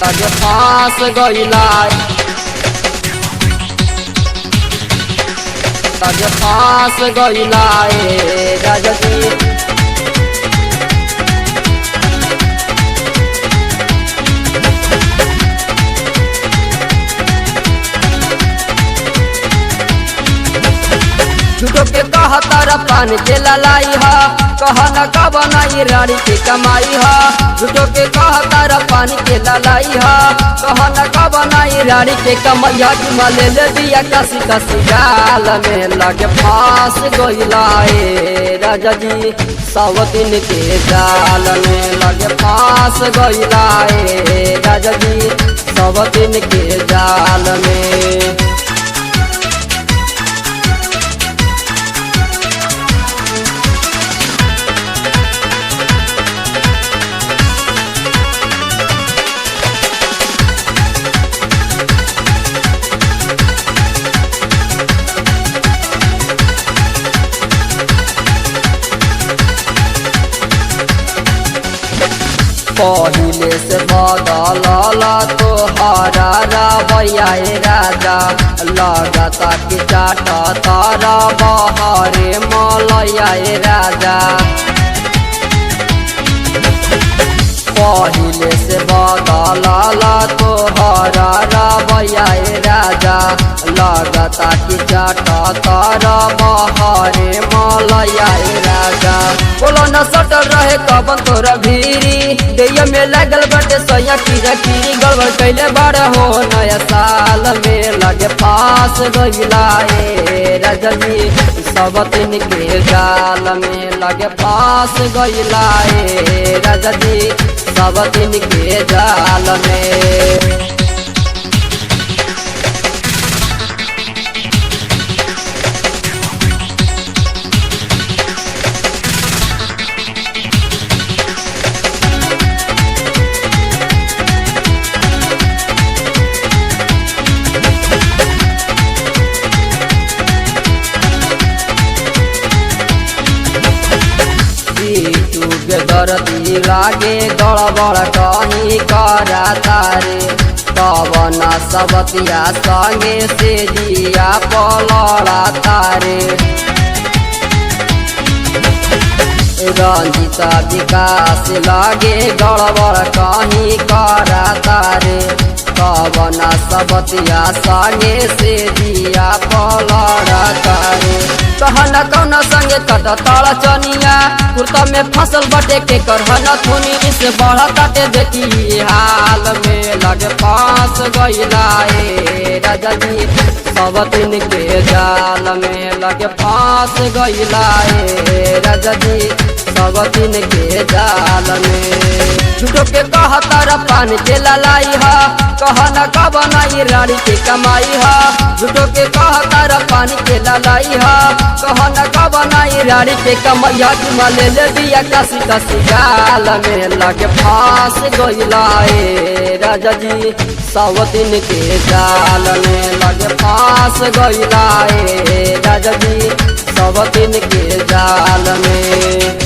लगे फांस गइला लगे फांस गइला राजा जी। झूठो के कहा तारा पानी के ललाई हा कहा न का बनाई रानी के कमाई हा। झूठो के कहा तारा पानी के ललाई हा कहा न का बनाई रानी के कमाई हा। चुमा ले दिया कसी कसी गाल में लगे फांस गइला राजा जी। सब दिन के जाल में लगे फांस गइला राजा जी। सब दिन के जाल में पहिले से बदलला तोहरा रवैया राजा। लगता कि चाटा तारा बहरे मलैया राजा। पहिले से बदलला तोहरा रवैया राजा। लगता कि चाटा तारा बहरे मलैया राजा। बोलो न सटल रहे कबन तोरा भीरी दैया में लगल बटे सैया कीरा कीरी। गड़बड़ कैले बड़ हो नया साल में लगे फांस गइला राजा जी। सब दिन के जाल में लगे फांस गइला राजा जी। सब दिन के जाल में दर्दी लागे गड़बड़ कहीं करा तारे। पवन सबतिया संगे से जिया पलड़ा तारे। रंजिता विकास लागे गड़बड़ कहीं करा तारे। पवन सबतिया संगे से जिया पलड़ा तारे। कहना कौना संगे कट ताड़ा चनिया कुर्ता में फसल बटे के करहना थुनी से बढ़ा ताटे देखी हाल में लगे फांस गइला राजा जी। सब दिन के जाल में लगे फांस गइला राजा जी। सब दिन के जाल में झूठो के कहा तारा पानी के ललाई हा कहा न का बनाई रानी के कमाई हा। झूठो के कहा तारा पानी के ललाई हा कहा न का बनाई रानी के कमाई हा। चुमा ले दिया कसी कसी गाल में लगे फांस गइला राजा जी। सब दिन के जाल में लगे फांस गइला राजा जी। सब दिन के जाल में